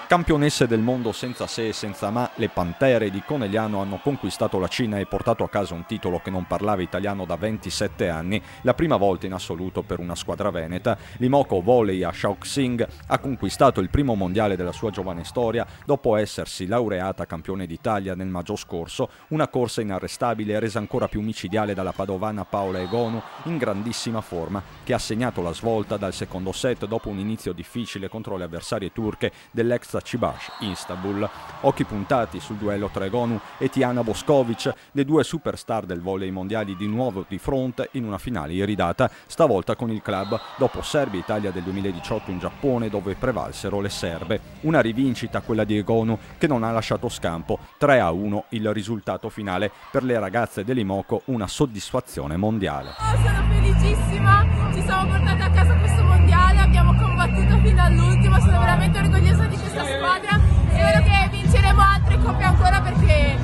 Campionesse del mondo senza se e senza ma, le Pantere di Conegliano hanno conquistato la Cina e portato a casa un titolo che non parlava italiano da 27 anni, la prima volta in assoluto per una squadra veneta. L'Imoco Volley a Shaoxing ha conquistato il primo mondiale della sua giovane storia dopo essersi laureata campione d'Italia nel maggio scorso, una corsa inarrestabile resa ancora più micidiale dalla padovana Paola Egonu in grandissima forma, che ha segnato la svolta dal secondo set dopo un inizio difficile contro le avversarie turche dell'ex Cibash, Istanbul. Occhi puntati sul duello tra Egonu e Tiana Boskovic, le due superstar del volley mondiali di nuovo di fronte in una finale iridata, stavolta con il club dopo Serbia-Italia del 2018 in Giappone dove prevalsero le serbe. Una rivincita quella di Egonu che non ha lasciato scampo, 3-1 il risultato finale, per le ragazze dell'Imoco una soddisfazione mondiale. Sono felicissima, ci siamo portate a casa questo mondiale, abbiamo combattuto fino all'ultimo, sono veramente orgogliosa di questa squadra, spero che vinceremo altre coppe ancora perché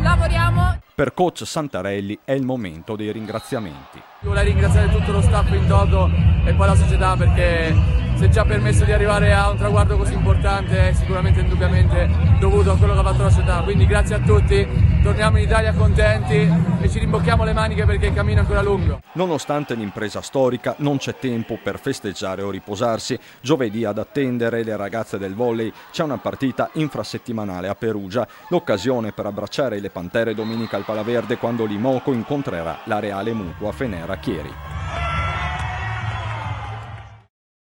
lavoriamo. Per coach Santarelli è il momento dei ringraziamenti. Vorrei ringraziare tutto lo staff in toto e poi la società perché se ci ha permesso di arrivare a un traguardo così importante è sicuramente indubbiamente dovuto a quello che ha fatto la società, quindi grazie a tutti, torniamo in Italia contenti e ci rimbocchiamo le maniche perché il cammino è ancora lungo. Nonostante l'impresa storica non c'è tempo per festeggiare o riposarsi. Giovedì ad attendere le ragazze del volley c'è una partita infrasettimanale a Perugia, l'occasione per abbracciare le Pantere domenica al Palaverde quando l'Imoco incontrerà la Reale Mutua Fenera Chieri.